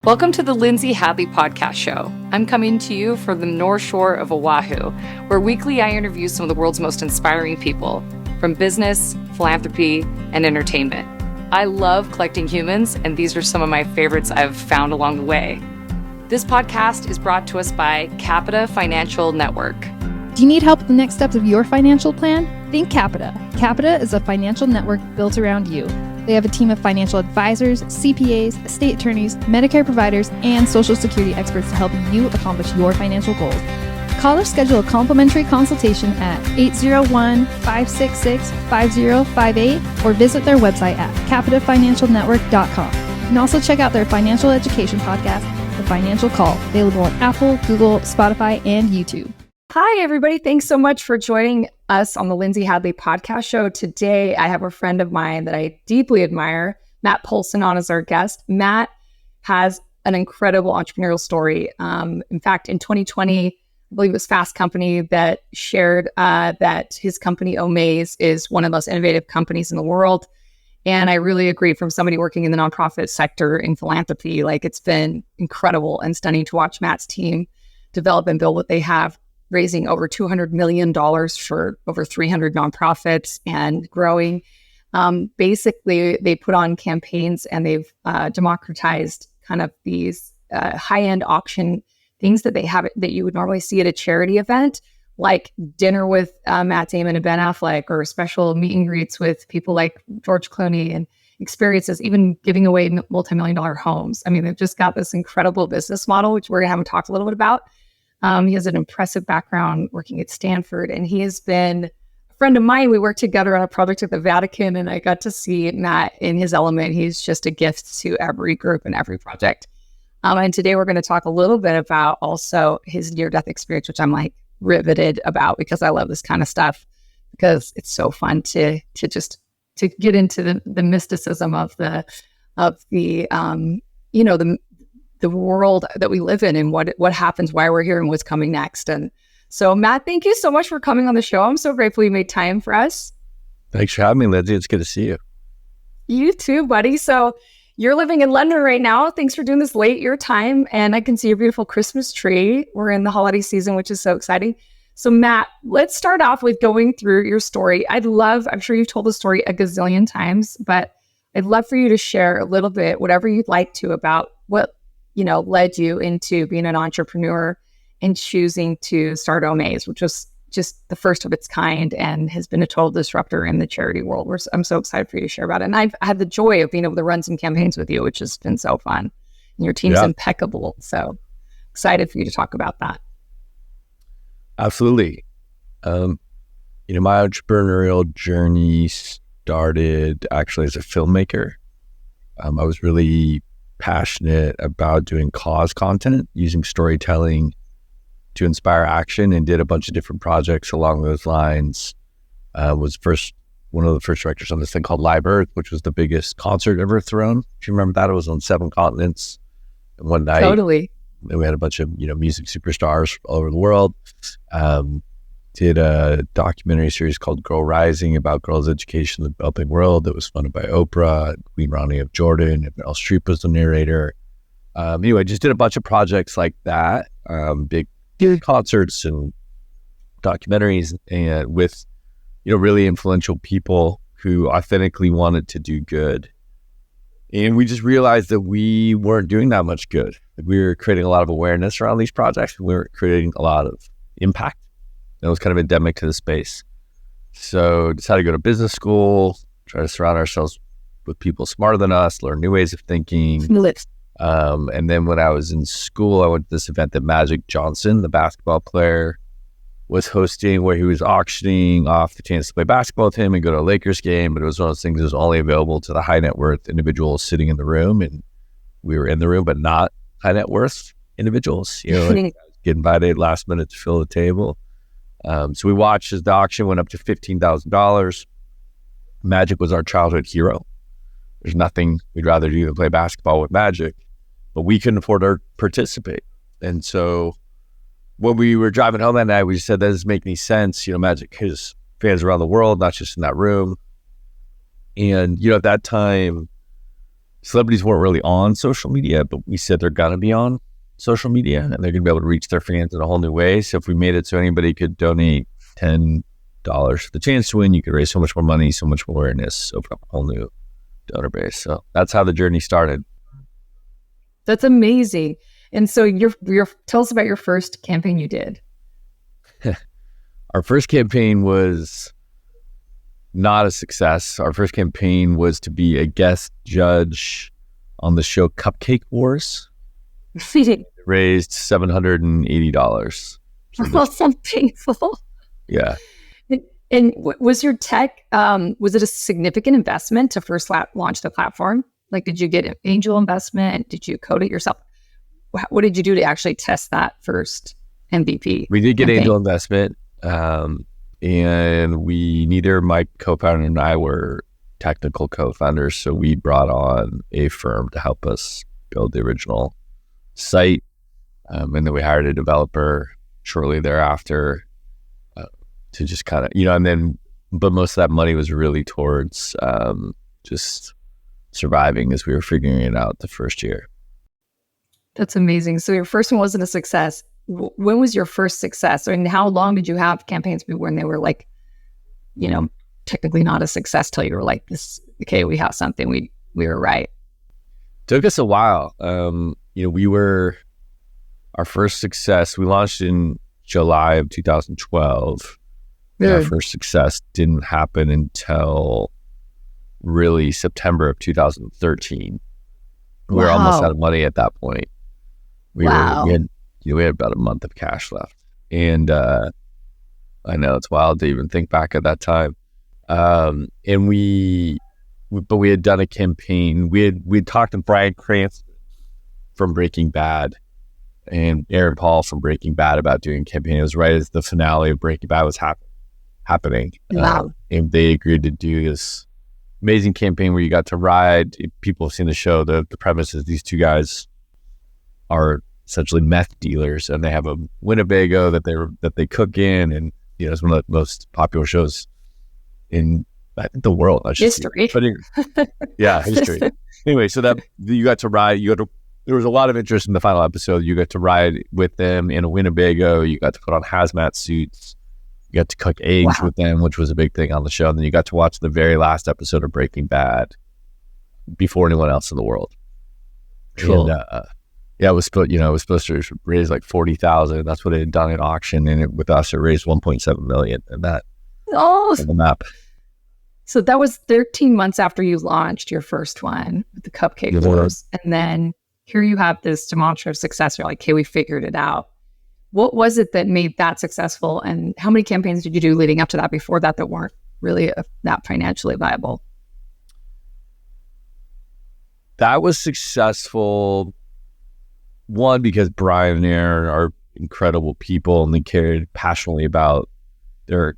Welcome to the Lindsay Hadley Podcast show. I'm coming to you from the North Shore of Oahu, where weekly I interview some of the world's most inspiring people from business, philanthropy, and entertainment. I love collecting humans, and these are some of my favorites I've found along the way. This podcast is brought to us by Capita Financial Network. Do you need help with the next steps of your financial plan? Think Capita. Capita is a financial network built around you. They have a team of financial advisors, CPAs, estate attorneys, Medicare providers, and Social Security experts to help you accomplish your financial goals. Call or schedule a complimentary consultation at 801-566-5058 or visit their website at capitafinancialnetwork.com. You can also check out their financial education podcast, The Financial Call, available on Apple, Google, Spotify, and YouTube. Hi, everybody. Thanks so much for joining us on the Lindsay Hadley Podcast show. Today, I have a friend of mine that I deeply admire, Matt Pohlson, on as our guest. Matt has an incredible entrepreneurial story. In fact, in 2020, I believe it was Fast Company that shared that his company, Omaze, is one of the most innovative companies in the world. And I really agree, from somebody working in the nonprofit sector in philanthropy, like, it's been incredible and stunning to watch Matt's team develop and build what they have, raising over $200 million for over 300 nonprofits and growing. Basically, they put on campaigns and they've democratized kind of these high-end auction things that they have that you would normally see at a charity event, like dinner with Matt Damon and Ben Affleck, or special meet and greets with people like George Clooney, and experiences, even giving away multi-million-dollar homes. I mean, they've just got this incredible business model, which we're going to have to talk a little bit about. He has an impressive background working at Stanford, and he has been a friend of mine. We worked together on a project at the Vatican, and I got to see Matt in his element. He's just a gift to every group and every project. And today we're going to talk a little bit about also his near-death experience, which I'm like riveted about, because I love this kind of stuff, because it's so fun to get into the mysticism of the world that we live in, and what happens, why we're here, and what's coming next. And so, Matt, thank you so much for coming on the show. I'm so grateful you made time for us. Thanks for having me, Lindsay. It's good to see you. You too, buddy. So you're living in London right now. Thanks for doing this late your time. And I can see your beautiful Christmas tree. We're in the holiday season, which is so exciting. So, Matt, let's start off with going through your story. I'm sure you've told the story a gazillion times, but I'd love for you to share a little bit, whatever you'd like to, about what led you into being an entrepreneur and choosing to start Omaze, which was just the first of its kind and has been a total disruptor in the charity world. I'm so excited for you to share about it. And I've had the joy of being able to run some campaigns with you, which has been so fun. And your team's impeccable. So excited for you to talk about that. Absolutely. My entrepreneurial journey started actually as a filmmaker. I was really passionate about doing cause content, using storytelling to inspire action, and did a bunch of different projects along those lines. Was one of the first directors on this thing called Live Earth, which was the biggest concert ever thrown. If you remember that, it was on 7 continents in one night. Totally. And we had a bunch of music superstars all over the world. Did a documentary series called Girl Rising about girls' education in the developing world that was funded by Oprah, Queen Rani of Jordan, and Meryl Streep was the narrator. Anyway, just did a bunch of projects like that, big concerts and documentaries, and with really influential people who authentically wanted to do good. And we just realized that we weren't doing that much good. We were creating a lot of awareness around these projects, and we were creating a lot of impact. It was kind of endemic to the space. So decided to go to business school, try to surround ourselves with people smarter than us, learn new ways of thinking. And then when I was in school, I went to this event that Magic Johnson, the basketball player, was hosting, where he was auctioning off the chance to play basketball with him and go to a Lakers game. But it was one of those things that was only available to the high net worth individuals sitting in the room. And we were in the room, but not high net worth individuals. Get invited last minute to fill the table. So we watched as the auction went up to $15,000. Magic was our childhood hero. There's nothing we'd rather do than play basketball with Magic, but we couldn't afford to participate. And so when we were driving home that night, we just said, that doesn't make any sense. Magic has fans around the world, not just in that room. And, at that time, celebrities weren't really on social media, but we said they're going to be on social media and they're going to be able to reach their fans in a whole new way. So if we made it so anybody could donate $10 for the chance to win, you could raise so much more money, so much more awareness, open up a whole new donor base. So that's how the journey started. That's amazing. And so tell us about your first campaign you did. Our first campaign was not a success. Our first campaign was to be a guest judge on the show Cupcake Wars. It raised $780. That's so painful. Yeah. And was your tech, was it a significant investment to first launch the platform? Like, did you get an angel investment? Did you code it yourself? What did you do to actually test that first MVP? We did get angel investment. And neither my co-founder and I were technical co-founders. So we brought on a firm to help us build the original site. And then we hired a developer shortly thereafter to just kind of, but most of that money was really towards just surviving as we were figuring it out the first year. That's amazing. So your first one wasn't a success. When was your first success? And how long did you have campaigns when they were like, technically not a success till you were like, this, okay, we have something, we were right? Took us a while. Our first success, we launched in July of 2012. Our first success didn't happen until really September of 2013. We were almost out of money at that point. We had about a month of cash left. And I know it's wild to even think back at that time. But we had done a campaign. We'd talked to Bryan Cranston from Breaking Bad and Aaron Paul from Breaking Bad about doing a campaign. It was right as the finale of Breaking Bad was happening. Wow. And they agreed to do this amazing campaign where you got to ride. If people have seen the show, the premise is these two guys are essentially meth dealers, and they have a Winnebago that they cook in, and it's one of the most popular shows in the world. History. Yeah, history. Anyway, so that you got to ride. There was a lot of interest in the final episode. You got to ride with them in a Winnebago. You got to put on hazmat suits. You got to cook eggs with them, which was a big thing on the show. And then you got to watch the very last episode of Breaking Bad before anyone else in the world. Cool. And, it was supposed to raise like $40,000. That's what it had done at auction, and with us, it raised $1.7 million. And that on the map. So that was 13 months after you launched your first one with the Cupcake Wars, and then here you have this demonstrative success. You're like, "Okay, we figured it out." What was it that made that successful, and how many campaigns did you do leading up to that before that weren't really that financially viable? That was successful. One, because Brian and Aaron are incredible people and they cared passionately about their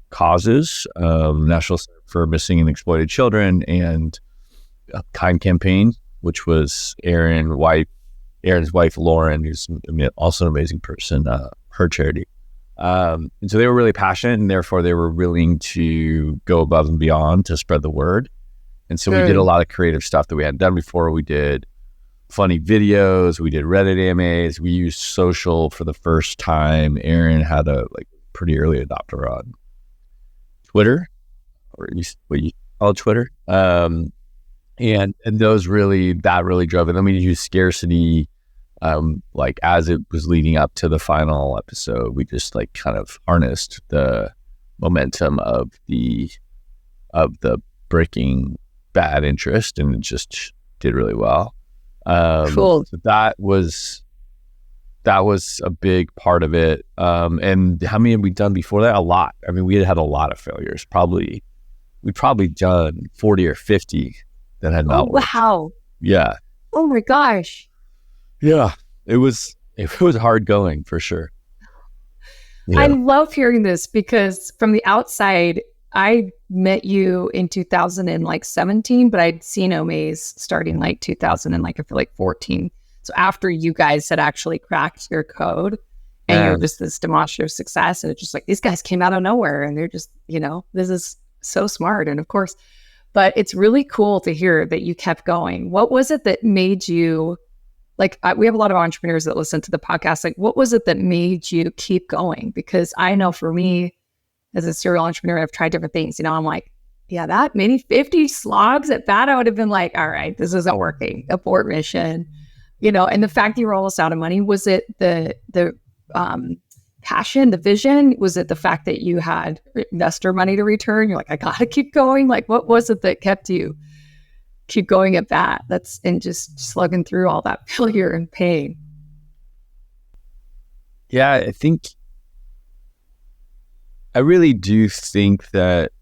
causes, National Center for Missing and Exploited Children and Kind Campaign, which was Aaron's wife, Lauren, who's also an amazing person, her charity. And so they were really passionate, and therefore they were willing to go above and beyond to spread the word. And so we did a lot of creative stuff that we hadn't done before. We did funny videos. We did Reddit AMAs. We used social for the first time. Aaron had a pretty early adopter on Twitter, or what you call Twitter. And those really drove it. Then we used scarcity. As it was leading up to the final episode, we just kind of harnessed the momentum of the Breaking Bad interest, and it just did really well. Cool. So that was a big part of it. And how many had we done before that? A lot. I mean, we had a lot of failures. We'd probably done 40 or 50 that had not worked. Wow. Yeah. Oh my gosh. Yeah. It was hard going for sure. Yeah. I love hearing this because from the outside, I met you in 2017, but I'd seen Omaze starting 2014. So after you guys had actually cracked your code and you're just this demonstrative success, and it's just these guys came out of nowhere and they're just, this is so smart. And of course, But it's really cool to hear that you kept going. What was it that made you, like, we have a lot of entrepreneurs that listen to the podcast. Like, what was it that made you keep going? Because I know for me, as a serial entrepreneur, I've tried different things. I'm like, yeah, that many 50 slogs at that, I would have been like, all right, this isn't working. Abort mission, and the fact that you were almost out of money, was it the passion, the vision? Was it the fact that you had investor money to return? You're like, I gotta keep going. Like, what was it that kept you keep going at that? And just slugging through all that failure and pain. Yeah, I really do think that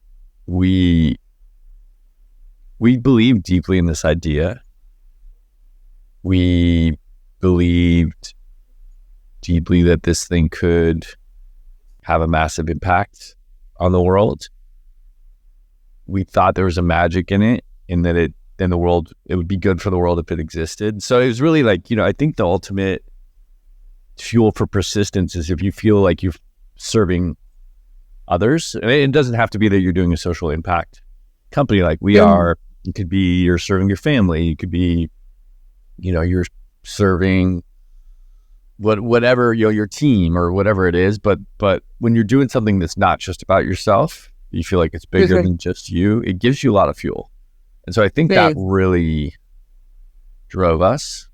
we believe deeply in this idea. We believed deeply that this thing could have a massive impact on the world. We thought there was a magic in it, and that it would be good for the world if it existed. So it was really like, I think the ultimate fuel for persistence is if you feel like you're serving others. And it doesn't have to be that you're doing a social impact company like we are. It could be you're serving your family. It could be, you're serving whatever, your team or whatever it is. But when you're doing something that's not just about yourself, you feel like it's bigger than just you. It gives you a lot of fuel. And so I think that really drove us.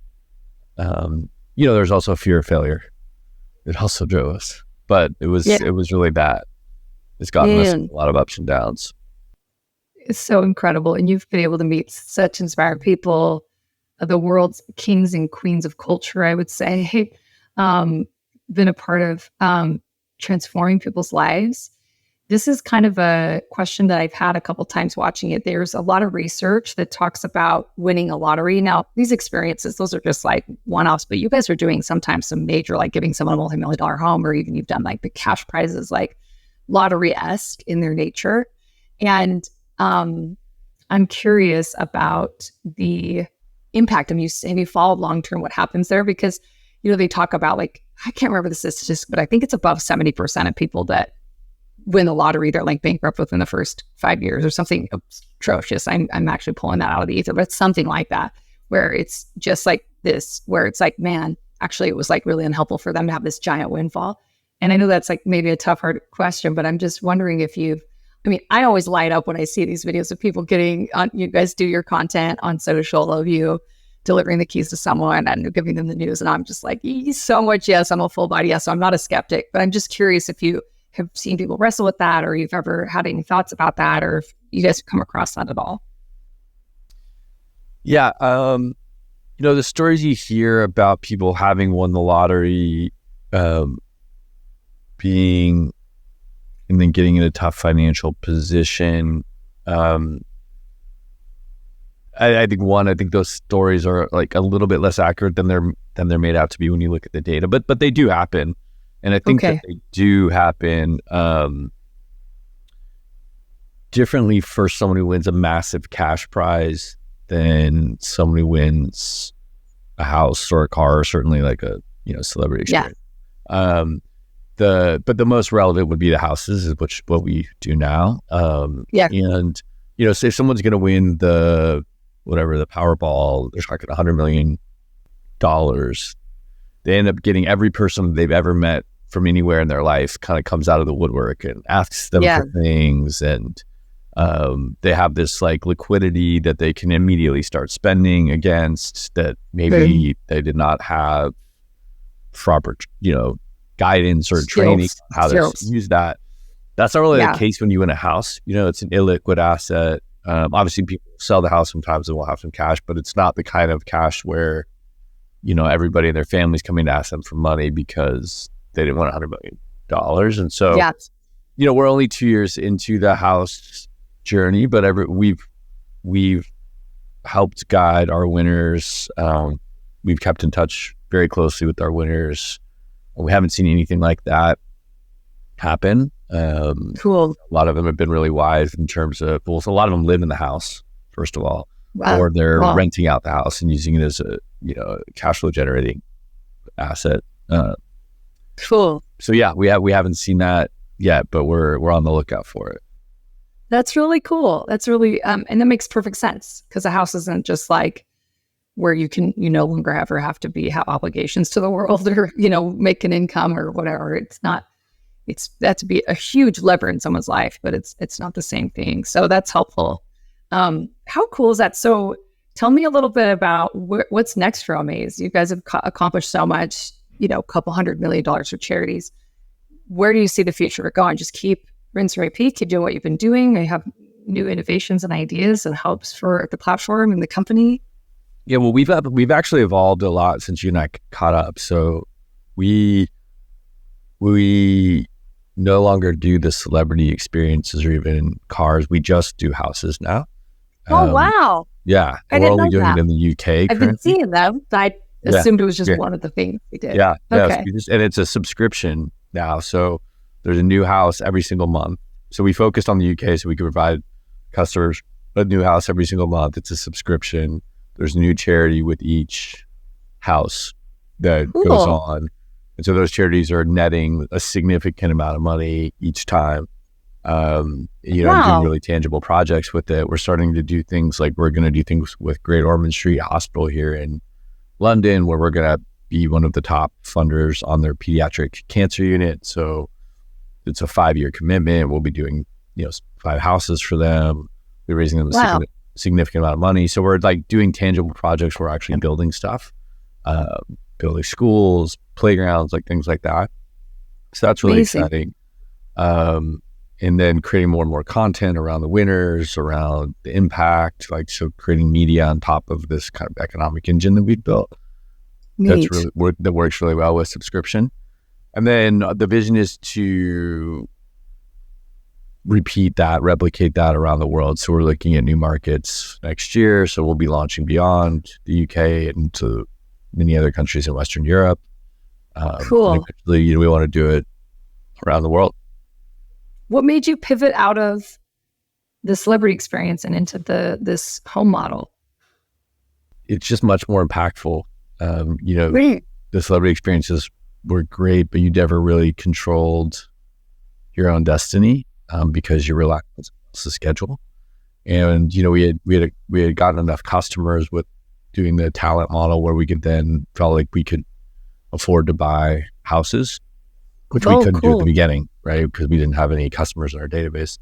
There's also fear of failure. It also drove us, but it was really that. It's gotten us a lot of ups and downs. It's so incredible. And you've been able to meet such inspired people, the world's kings and queens of culture, I would say. Been a part of transforming people's lives. This is kind of a question that I've had a couple times watching it. There's a lot of research that talks about winning a lottery. Now, these experiences, those are just like one-offs, but you guys are doing sometimes some major, like giving someone a multi-million-dollar home, or even you've done like the cash prizes, like lottery-esque in their nature. And I'm curious about the impact. Have you followed long-term what happens there? Because, they talk about, like, I can't remember the statistics, but I think it's above 70% of people that win the lottery, they're like bankrupt within the first 5 years or something atrocious. I'm actually pulling that out of the ether, but it's something like that, where it's just like this, where it's like, man, actually it was like really unhelpful for them to have this giant windfall. And I know that's like maybe a tough, hard question, but I'm just wondering if I always light up when I see these videos of people getting on, you guys do your content on social of you delivering the keys to someone and giving them the news. And I'm just like, so much yes, I'm a full body yes. So I'm not a skeptic, but I'm just curious if you have seen people wrestle with that, or you've ever had any thoughts about that, or if you guys have come across that at all. Yeah. The stories you hear about people having won the lottery, being, and then getting in a tough financial position. I think those stories are like a little bit less accurate than they're made out to be when you look at the data, but they do happen. And I think that they do happen differently for someone who wins a massive cash prize than someone who wins a house or a car, or certainly like a celebrity experience. But the most relevant would be the houses, which what we do now. And say if someone's going to win the Powerball, they're talking $100 million. They end up getting every person they've ever met from anywhere in their life kind of comes out of the woodwork and asks them for things. And they have this like liquidity that they can immediately start spending against that maybe they did not have proper, guidance or training on how to use that. That's not really the case when you win a house. It's an illiquid asset. Obviously people sell the house sometimes and will have some cash, but it's not the kind of cash where everybody in their family's coming to ask them for money because they didn't want $100 million. And so, we're only 2 years into the house journey, but we've helped guide our winners. We've kept in touch very closely with our winners. We haven't seen anything like that happen. Cool. A lot of them have been really wise in terms of, a lot of them live in the house, first of all, or they're renting out the house and using it as a, cash flow generating asset. Cool. So we haven't seen that yet, but we're on the lookout for it. That's really cool. That's really, and that makes perfect sense because a house isn't just like where you no longer have have obligations to the world or, make an income or whatever. It's not, that to be a huge lever in someone's life, but it's not the same thing. So that's helpful. How cool is that? So tell me a little bit about what's next for Omaze. You guys have accomplished so much, a couple $100 million for charities. Where do you see the future going? Just keep rinse and repeat, keep doing what you've been doing. They have new innovations and ideas and helps for the platform and the company. Yeah, well, we've actually evolved a lot since you and I caught up. So we no longer do the celebrity experiences or even cars. We just do houses now. Oh, wow. Yeah. And we're only doing it in the UK. I've been seeing them. I assumed it was just one of the things we did. Yeah. Okay. And it's a subscription now. So there's a new house every single month. So we focused on the UK so we could provide customers a new house every single month. It's a subscription. There's a new charity with each house that goes on. And so those charities are netting a significant amount of money each time. Doing really tangible projects with it. We're starting to do things like we're going to do things with Great Ormond Street Hospital here in London, where we're going to be one of the top funders on their pediatric cancer unit. So it's a 5-year commitment. We'll be doing, 5 houses for them. We're raising them a significant amount of money. So we're like doing tangible projects. We're actually building stuff, building schools, playgrounds, like things like that. So that's really exciting. And then creating more and more content around the winners, around the impact, so creating media on top of this kind of economic engine that we've built. That works really well with subscription. And then the vision is to replicate that around the world. So we're looking at new markets next year. So we'll be launching beyond the UK and to many other countries in Western Europe. Cool. Eventually, we want to do it around the world. What made you pivot out of the celebrity experience and into this home model? It's just much more impactful. The celebrity experiences were great, but you never really controlled your own destiny because you relied on someone else's schedule. And we had gotten enough customers with doing the talent model where we felt like we could afford to buy houses, which we couldn't do at the beginning, right? Because we didn't have any customers in our database.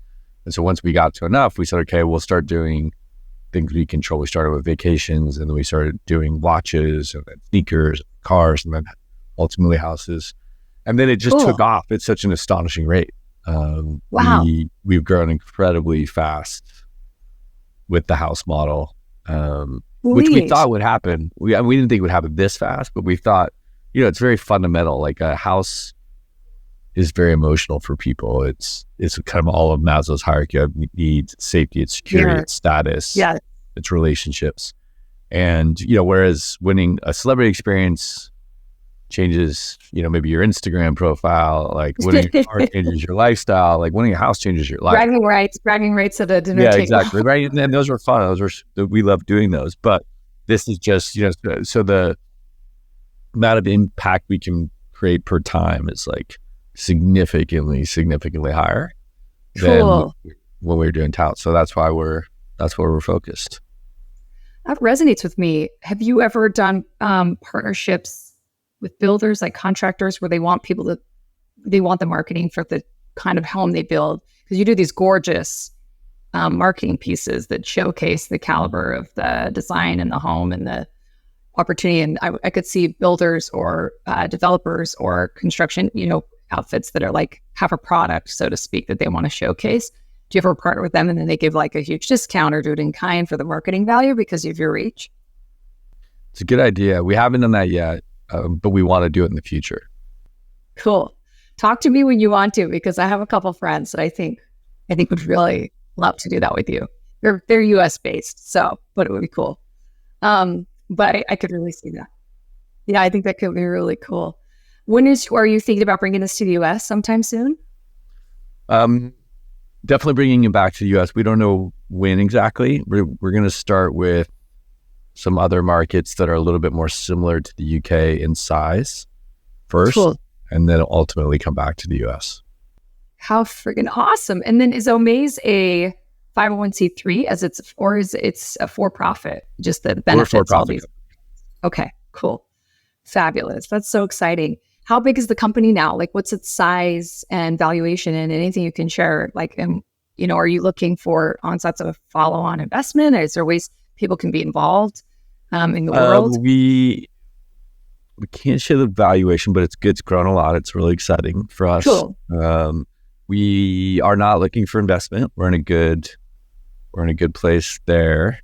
And so once we got to enough, we said, okay, we'll start doing things we control. We started with vacations, and then we started doing watches and then sneakers, cars, and then ultimately houses. And then it just took off at such an astonishing rate. Wow. We've grown incredibly fast with the house model, which we thought would happen. We didn't think it would happen this fast, but we thought, it's very fundamental. Like a house is very emotional for people. It's kind of all of Maslow's hierarchy of needs: it's safety, it's security, it's status, it's relationships. And, whereas winning a celebrity experience changes, maybe your Instagram profile, like winning a car changes your lifestyle, like winning a house changes your life. Bragging rights at a dinner table. Yeah, exactly. Right. And those were fun. We love doing those. But this is just, so the amount of impact we can create per time is like significantly higher than when we were doing tout. So that's where we're focused. That resonates with me. Have you ever done partnerships with builders, like contractors, where they want the marketing for the kind of home they build? Because you do these gorgeous marketing pieces that showcase the caliber of the design and the home and the opportunity. And I could see builders or developers or construction, outfits that are like have a product, so to speak, that they want to showcase. Do you ever partner with them and then they give like a huge discount or do it in kind for the marketing value because of your reach? It's a good idea. We haven't done that yet, but we want to do it in the future. Cool. Talk to me when you want to, because I have a couple friends that I think would really love to do that with you. They're US based, but it would be cool. But I could really see that. Yeah, I think that could be really cool. Are you thinking about bringing this to the US sometime soon? Definitely bringing it back to the US. We don't know when exactly. We're going to start with some other markets that are a little bit more similar to the UK in size first, and then ultimately come back to the US. How friggin' awesome. And then is Omaze 501c3 is it's a for-profit, just the We're benefits? for-profit. Okay, cool. Fabulous. That's so exciting. How big is the company now? Like, what's its size and valuation, and anything you can share? Like, are you looking for onsets of follow-on investment? Is there ways people can be involved in the world? We can't share the valuation, but it's grown a lot. It's really exciting for us. Cool. We are not looking for investment. We're in a good place there.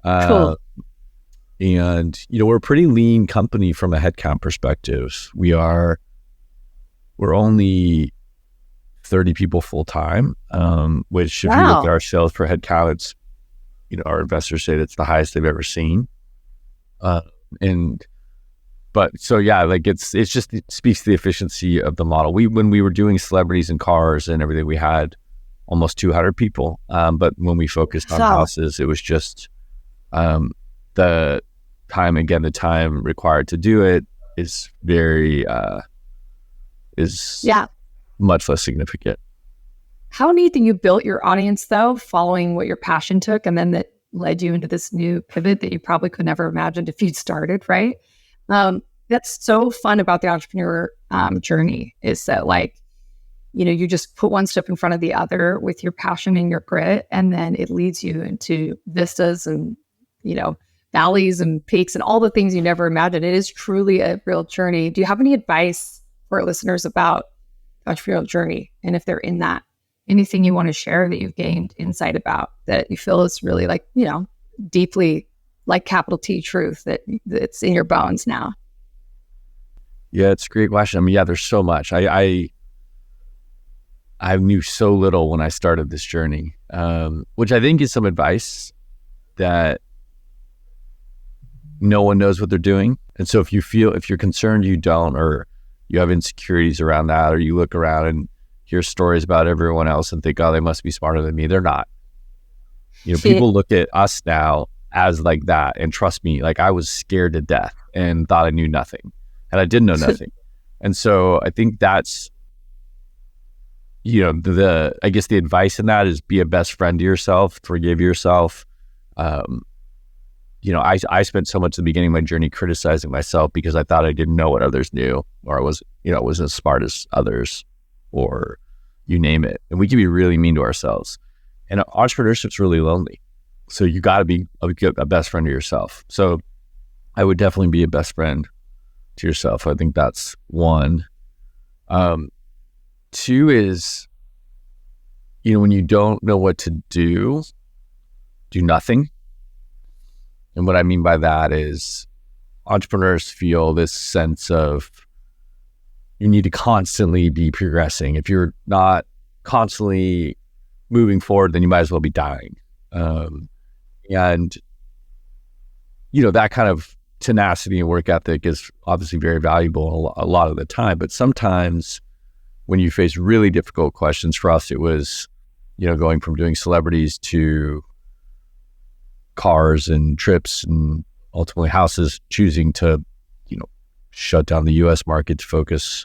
Cool. And we're a pretty lean company from a headcount perspective. We're only 30 people full time, which if you look at our sales per headcount, it's our investors say that's the highest they've ever seen. It speaks to the efficiency of the model. When we were doing celebrities and cars and everything, we had almost 200 people. But when we focused on houses, it was just the time required to do it is much less significant. How neat that you built your audience, though, following what your passion took, and then that led you into this new pivot that you probably could never imagined if you'd started, right? That's so fun about the entrepreneur journey, is that you just put one step in front of the other with your passion and your grit, and then it leads you into vistas and, valleys and peaks and all the things you never imagined. It is truly a real journey. Do you have any advice for our listeners about the entrepreneurial journey? And if they're in that, anything you want to share that you've gained insight about that you feel is really deeply like capital T truth that it's in your bones now? Yeah, it's a great question. There's so much. I knew so little when I started this journey, which I think is some advice that no one knows what they're doing. And so if you're concerned you don't, or you have insecurities around that, or you look around and hear stories about everyone else and think, oh, they must be smarter than me. They're not. People look at us now as like that. And trust me, I was scared to death and thought I knew nothing. And I didn't know nothing. And so I think that's, I guess the advice in that is be a best friend to yourself, forgive yourself. I spent so much at the beginning of my journey criticizing myself because I thought I didn't know what others knew, or I wasn't as smart as others, or you name it. And we can be really mean to ourselves. And entrepreneurship's really lonely. So you got to be a best friend to yourself. So I would definitely be a best friend to yourself. I think that's one. Two is, when you don't know what to do nothing. And what I mean by that is entrepreneurs feel this sense of you need to constantly be progressing. If you're not constantly moving forward, then you might as well be dying. And that kind of tenacity and work ethic is obviously very valuable a lot of the time. But sometimes when you face really difficult questions, for us, it was, going from doing celebrities to cars and trips and ultimately houses, choosing to, shut down the US market to focus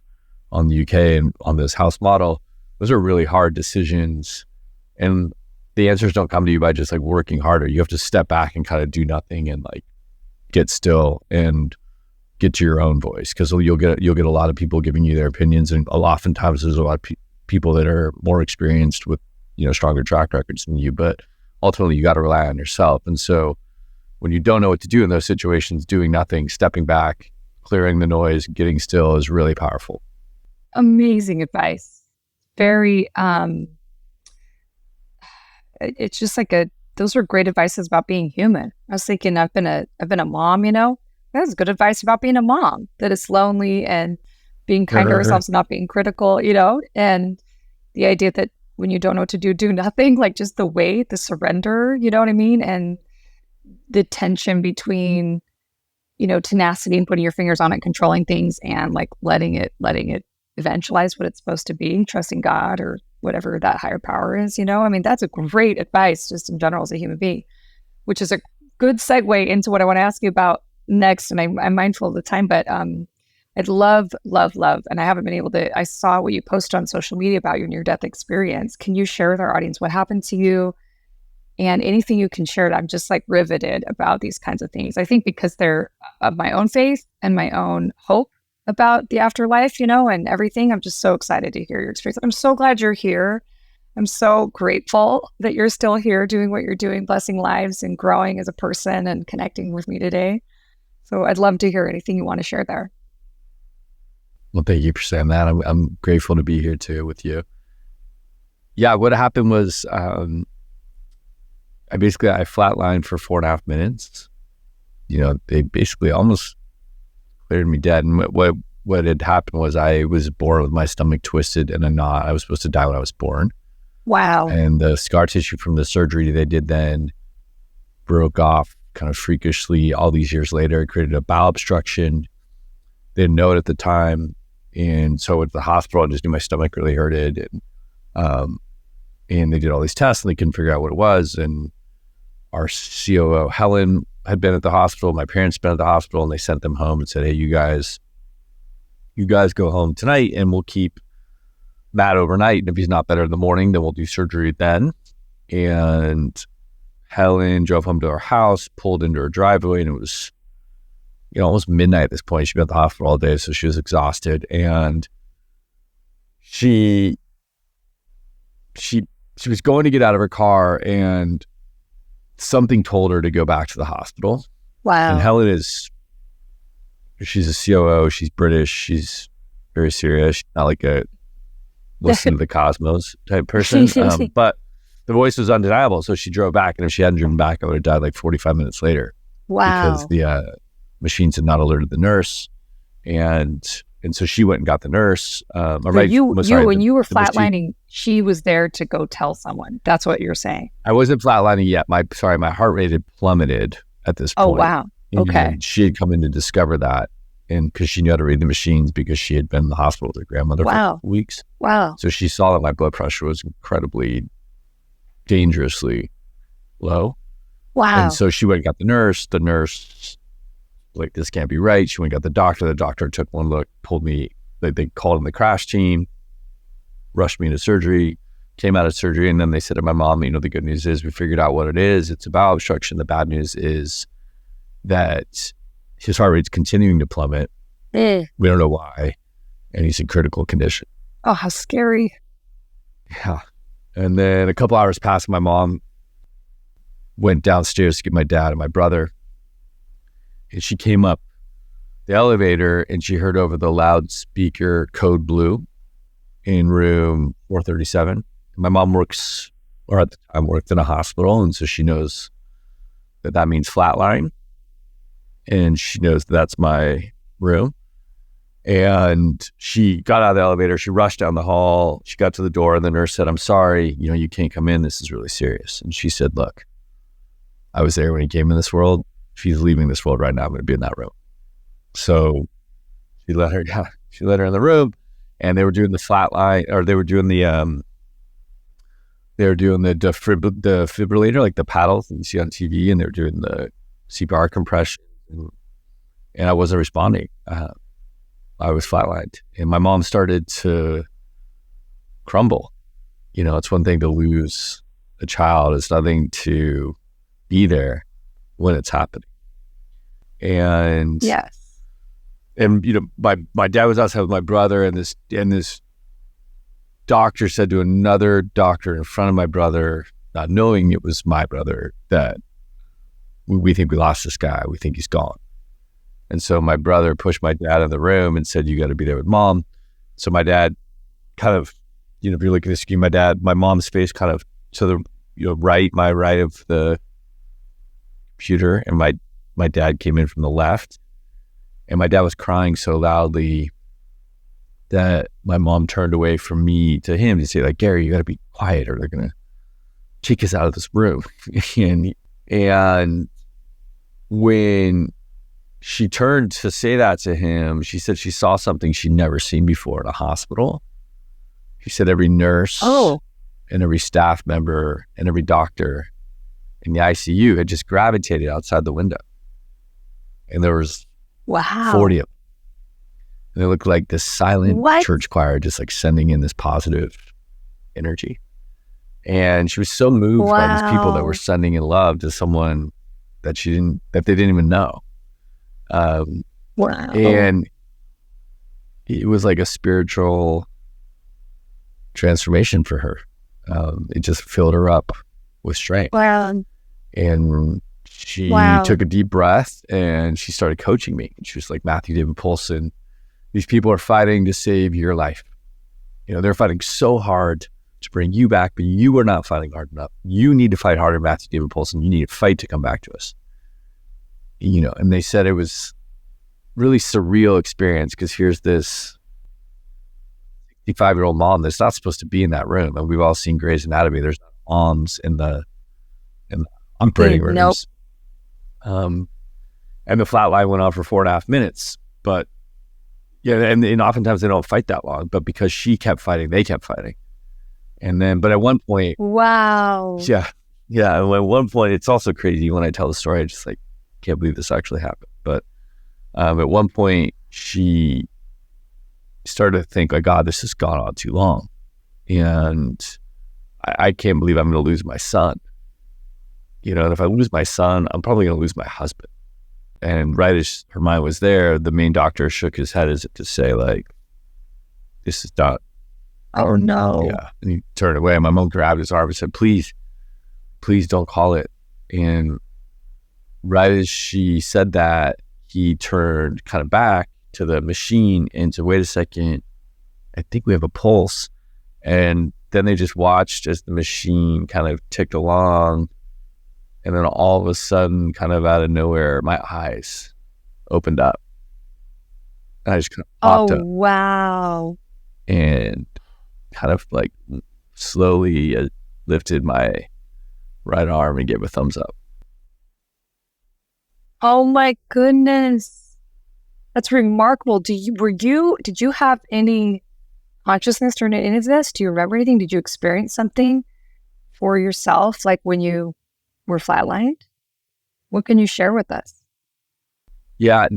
on the UK and on this house model. Those are really hard decisions. And the answers don't come to you by just working harder. You have to step back and kind of do nothing and get still and get to your own voice, because you'll get a lot of people giving you their opinions, and oftentimes there's a lot of people that are more experienced with stronger track records than you, but ultimately you got to rely on yourself. And so when you don't know what to do in those situations, doing nothing, stepping back, clearing the noise, getting still is really powerful. Amazing advice. Very it's just those are great advices about being human. I was thinking I've been a mom, that's good advice about being a mom, that it's lonely and being kind to ourselves and not being critical, and the idea that when you don't know what to do nothing, just the weight, the surrender, you know what I mean? And the tension between, tenacity and putting your fingers on it, controlling things, and letting it eventualize what it's supposed to be, trusting God or whatever that higher power is, that's a great advice just in general as a human being, which is a good segue into what I want to ask you about next. And I'm mindful of the time, but I'd love, and I haven't been able to, I saw what you posted on social media about your near-death experience. Can you share with our audience what happened to you and anything you can share. I'm just like riveted about these kinds of things. I think because they're of my own faith and my own hope about the afterlife, and everything. I'm just so excited to hear your experience. I'm so glad you're here. I'm so grateful that you're still here doing what you're doing, blessing lives and growing as a person and connecting with me today. So I'd love to hear anything you want to share there. Well, thank you for saying that. I'm grateful to be here too with you. Yeah, what happened was I flatlined for 4.5 minutes. They basically almost cleared me dead. And what had happened was I was born with my stomach twisted in a knot. I was supposed to die when I was born. Wow. And the scar tissue from the surgery they did then broke off kind of freakishly all these years later. It created a bowel obstruction. They didn't know it at the time. And so I went to the hospital and just knew my stomach really hurted. And they did all these tests and they couldn't figure out what it was. And our COO, Helen, had been at the hospital. My parents had been at the hospital, and they sent them home and said, hey, you guys go home tonight and we'll keep Matt overnight. And if he's not better in the morning, then we'll do surgery then. And Helen drove home to our house, pulled into her driveway, and it was, almost midnight at this point. She'd been at the hospital all day, so she was exhausted. And she was going to get out of her car, and something told her to go back to the hospital. Wow. And Helen she's a COO. She's British. She's very serious. She's not like a listen to the cosmos type person. But the voice was undeniable. So she drove back. And if she hadn't driven back, I would have died like 45 minutes later. Wow. Because the machines had not alerted the nurse. And so she went and got the nurse. When you were flatlining, she was there to go tell someone. That's what you're saying. I wasn't flatlining yet. My heart rate had plummeted at this point. Oh, wow. Okay. And she had come in to discover that. And because she knew how to read the machines because she had been in the hospital with her grandmother for weeks. Wow. So she saw that my blood pressure was incredibly, dangerously low. Wow. And so she went and got the nurse. The nurse, like, this can't be right. She went and got the doctor. The doctor took one look, pulled me, they called in the crash team, rushed me into surgery, came out of surgery, and then they said to my mom, the good news is we figured out what it is. It's a bowel obstruction. The bad news is that his heart rate's continuing to plummet. We don't know why. And he's in critical condition. Oh, how scary. Yeah. And then a couple hours passed, my mom went downstairs to get my dad and my brother. And she came up the elevator and she heard over the loudspeaker code blue in room 437. My mom works, or at the time worked in a hospital. And so she knows that means flatline. And she knows that's my room. And she got out of the elevator. She rushed down the hall. She got to the door and the nurse said, I'm sorry, you can't come in. This is really serious. And she said, look, I was there when he came in this world. If he's leaving this world right now, I'm going to be in that room. So she let her in the room, and they were doing the flatline, or they were doing the defibrillator, like the paddles that you see on TV, and they were doing the CPR compression, and I wasn't responding. I was flatlined, and my mom started to crumble. It's one thing to lose a child. It's nothing to be there when it's happening. And yes. And my dad was outside with my brother, and this doctor said to another doctor in front of my brother, not knowing it was my brother, that we think we lost this guy. We think he's gone. And so my brother pushed my dad in the room and said, you got to be there with mom. So my dad kind of, if you look at the screen, my mom's face kind of to the my right of the computer, and my dad came in from the left, and my dad was crying so loudly that my mom turned away from me to him to say, like, Gary, you got to be quiet or they're going to kick us out of this room. and when she turned to say that to him, she said she saw something she'd never seen before in a hospital. She said every nurse and every staff member and every doctor in the ICU had just gravitated outside the window. And there was 40 of them. And they looked like this silent church choir, just like sending in this positive energy. And she was so moved by these people that were sending in love to someone that they didn't even know. And it was like a spiritual transformation for her. It just filled her up with strength. And she took a deep breath and she started coaching me. She was like, Matthew David Pohlson, these people are fighting to save your life. They're fighting so hard to bring you back, but you are not fighting hard enough. You need to fight harder, Matthew David Pohlson. You need to fight to come back to us. And they said it was really surreal experience because here's this 65-year-old mom that's not supposed to be in that room. And we've all seen Grey's Anatomy. There's moms in the operating rooms. And the flat line went on for 4.5 minutes. But and oftentimes they don't fight that long. But because she kept fighting, they kept fighting. And then, but at one point, at one point, it's also crazy when I tell the story. I just like can't believe this actually happened. But at one point, she started to think, like, God, this has gone on too long, and I can't believe I'm going to lose my son. And if I lose my son, I'm probably going to lose my husband. And right as her mind was there, the main doctor shook his head as if to say, like, this is done. Oh, no. Yeah. And he turned away. My mom grabbed his arm and said, please don't call it. And right as she said that, he turned kind of back to the machine and said, wait a second, I think we have a pulse. And then they just watched as the machine kind of ticked along. And then all of a sudden, kind of out of nowhere, my eyes opened up. And I just kind of popped up. Wow. And kind of like slowly lifted my right arm and gave a thumbs up. Oh my goodness. That's remarkable. Did you have any consciousness during any of this? Do you remember anything? Did you experience something for yourself, like when you were flatlined? What can you share with us? Yeah,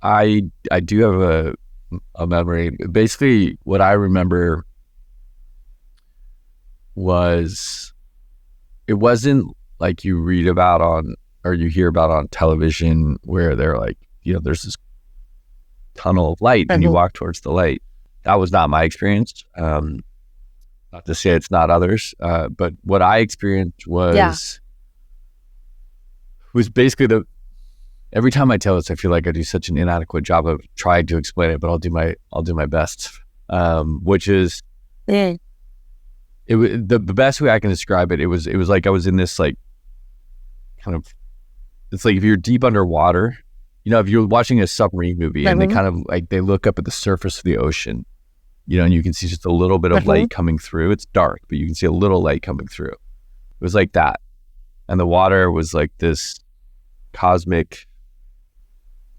I do have a memory. Basically, what I remember was, it wasn't like you read about on, or you hear about on television where they're like, there's this tunnel of light and you walk towards the light. That was not my experience. Not to say it's not others, but what I experienced was basically every time I tell this, I feel like I do such an inadequate job of trying to explain it, but I'll do my best. Which is, it was the best way I can describe it. It was like I was in this like kind of, it's like if you're deep underwater, if you're watching a submarine movie and they kind of like, they look up at the surface of the ocean, and you can see just a little bit of light coming through. It's dark, but you can see a little light coming through. It was like that. And the water was like this cosmic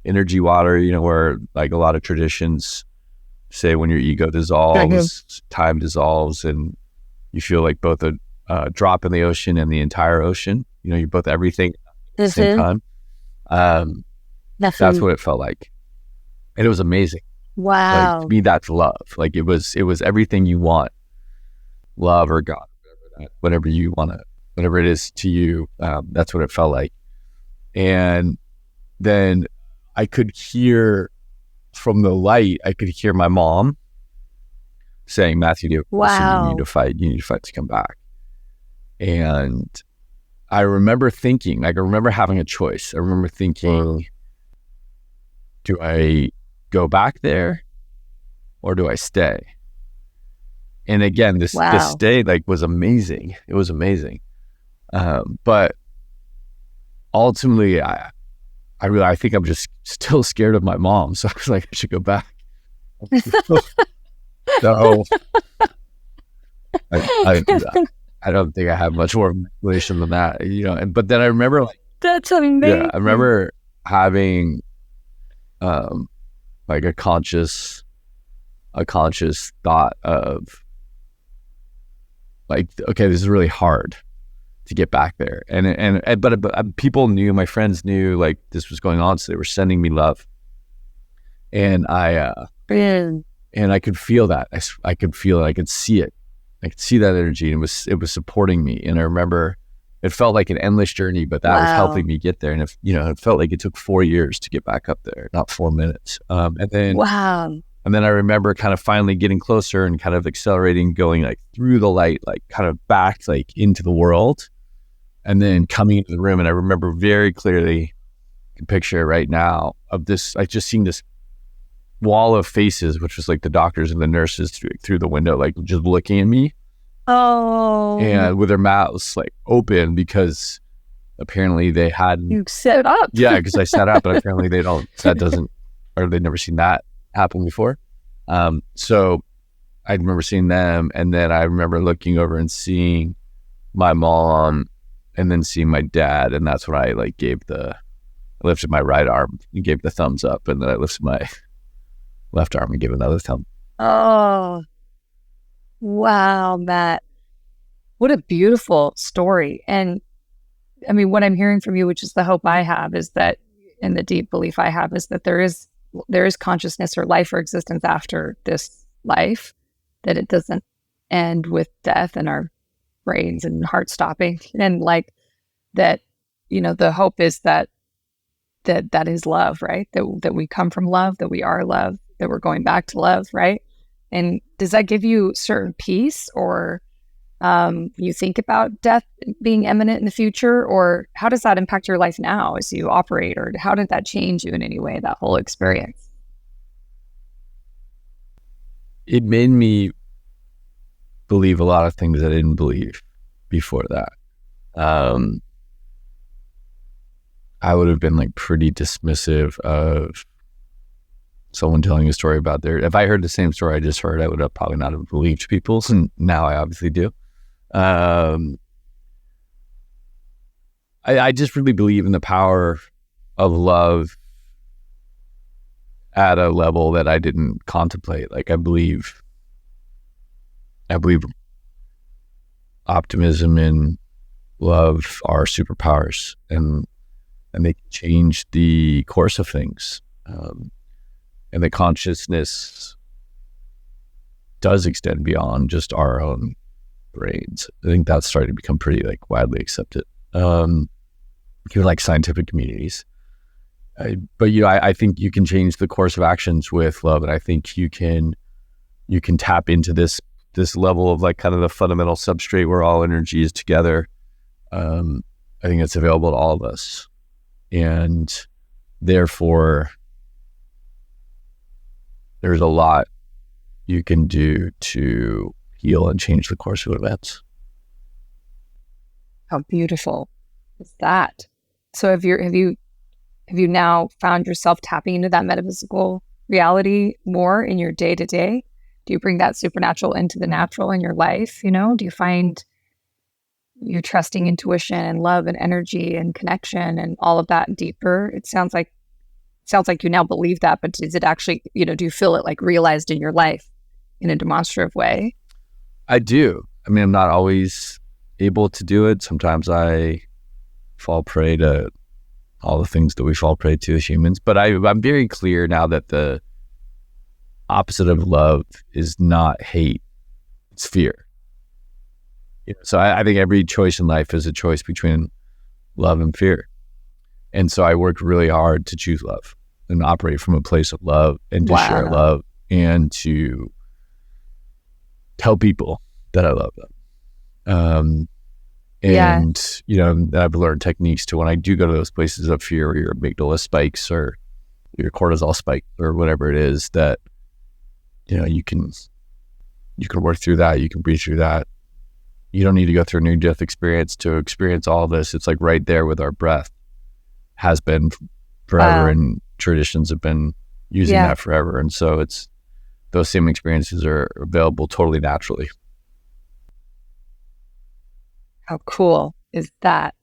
energy water, where like a lot of traditions say when your ego dissolves, time dissolves, and you feel like both a drop in the ocean and the entire ocean. You're both everything at the same time. That's what it felt like. And it was amazing. Wow. Like, to me, that's love. Like it was everything you want. Love or God, whatever you want to, whatever it is to you, that's what it felt like. And then I could hear from the light, I could hear my mom saying, Matthew, you need to fight to come back. And I remember thinking, like, I remember having a choice. I remember thinking, do I go back there or do I stay? And again, this stay like was amazing. It was amazing. But ultimately, I think I'm just still scared of my mom. So I was like, I should go back. So I don't think I have much more explanation than that, but then I remember like, that's amazing. Yeah, I remember having like a conscious thought of like, okay, this is really hard to get back there. But people knew, my friends knew like this was going on. So they were sending me love. And I could feel that. I could feel it. I could see it. I could see that energy, and it was supporting me. And I remember it felt like an endless journey, but that was helping me get there. And if, it felt like it took 4 years to get back up there, not 4 minutes. And then I remember kind of finally getting closer and kind of accelerating, going like through the light, like kind of back, like into the world, and then coming into the room. And I remember very clearly, I can picture it right now, of this, I just seen this wall of faces, which was like the doctors and the nurses through the window, like just looking at me. Oh. And with their mouths like open, because apparently they hadn't. You set up. Yeah, because I sat up, but apparently they'd never seen that happen before. So I remember seeing them, and then I remember looking over and seeing my mom, and then seeing my dad, and that's when I like I lifted my right arm and gave the thumbs up, and then I lifted my left arm and gave another thumb. Oh, wow, Matt. What a beautiful story. And I mean, what I'm hearing from you, which is the hope I have, is that, and the deep belief I have, is that there is consciousness or life or existence after this life, that it doesn't end with death and our brains and heart stopping. And like that, the hope is that is love, right? That we come from love, that we are love, that we're going back to love, right? And does that give you certain peace, or you think about death being imminent in the future, or how does that impact your life now as you operate, or how did that change you in any way, that whole experience? It made me believe a lot of things I didn't believe before that. I would have been like pretty dismissive of someone telling a story about if I heard the same story I just heard, I would have probably not have believed people. And now I obviously do. I just really believe in the power of love at a level that I didn't contemplate. Like I believe optimism and love are superpowers, and they can change the course of things. And the consciousness does extend beyond just our own brains. I think that's starting to become pretty like widely accepted, even like scientific communities. But I think you can change the course of actions with love, and I think you can tap into this level of like kind of the fundamental substrate where all energy is together. I think it's available to all of us, and therefore there's a lot you can do to heal and change the course of events. How beautiful is that? So have you now found yourself tapping into that metaphysical reality more in your day to day? Do you bring that supernatural into the natural in your life? Do you find you're trusting intuition and love and energy and connection and all of that deeper? It sounds like you now believe that, but is it actually, do you feel it like realized in your life in a demonstrative way? I do. I mean, I'm not always able to do it. Sometimes I fall prey to all the things that we fall prey to as humans, but I'm very clear now that the opposite of love is not hate, it's fear. So I think every choice in life is a choice between love and fear. And so I work really hard to choose love and operate from a place of love, and to share love, and to tell people that I love them. I've learned techniques to, when I do go to those places of fear, where your amygdala spikes or your cortisol spike or whatever it is, that, you can work through that. You can breathe through that. You don't need to go through a near-death experience to experience all of this. It's like right there with our breath, has been forever, and traditions have been using that forever. And so those same experiences are available totally naturally. How cool is that?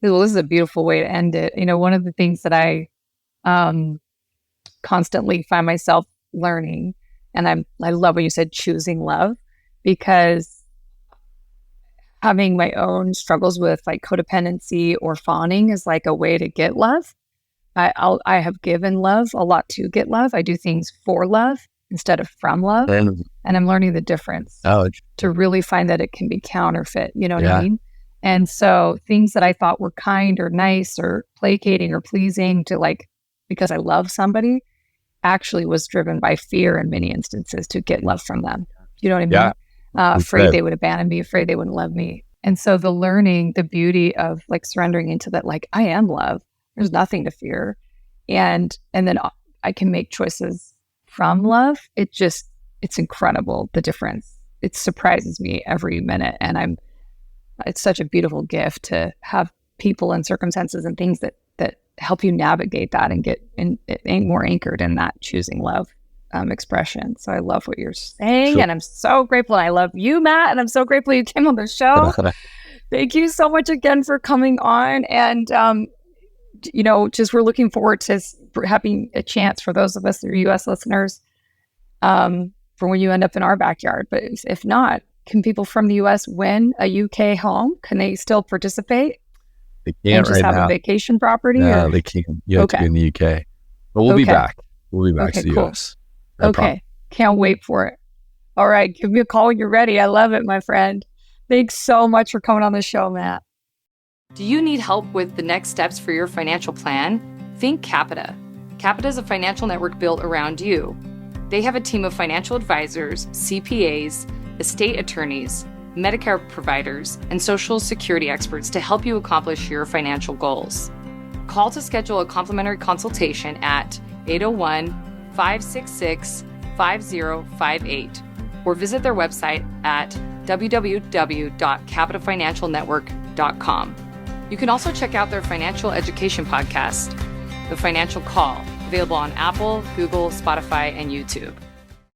Well, this is a beautiful way to end it. One of the things that I constantly find myself learning, and I love when you said choosing love, because having my own struggles with like codependency or fawning is like a way to get love. I have given love a lot to get love. I do things for love. instead of from love. And I'm learning the difference to really find that it can be counterfeit. You know what I mean? And so things that I thought were kind or nice or placating or pleasing to like, because I love somebody, actually was driven by fear in many instances to get love from them. You know what I mean? Yeah. Afraid they would abandon me, afraid they wouldn't love me. And so the learning, the beauty of like surrendering into that, like, I am love. There's nothing to fear. And then I can make choices from love. It's incredible, the difference. It surprises me every minute. And it's such a beautiful gift to have people and circumstances and things that help you navigate that and get more anchored in that choosing love expression. So I love what you're saying, and I'm so grateful. And I love you, Matt, and I'm so grateful you came on the show. Thank you so much again for coming on. And just we're looking forward to having a chance for those of us that are U.S. listeners for when you end up in our backyard. But if not, can people from the U.S. win a UK home? Can they still participate? They can't just have now. a vacation property? No, they can't. You have to be in the UK. But we'll be back. We'll be back to the US. No problem. Can't wait for it. All right. Give me a call when you're ready. I love it, my friend. Thanks so much for coming on the show, Matt. Do you need help with the next steps for your financial plan? Think Capita. Capita is a financial network built around you. They have a team of financial advisors, CPAs, estate attorneys, Medicare providers, and Social Security experts to help you accomplish your financial goals. Call to schedule a complimentary consultation at 801-566-5058 or visit their website at www.capitafinancialnetwork.com. You can also check out their financial education podcast, The Financial Call, available on Apple, Google, Spotify, and YouTube.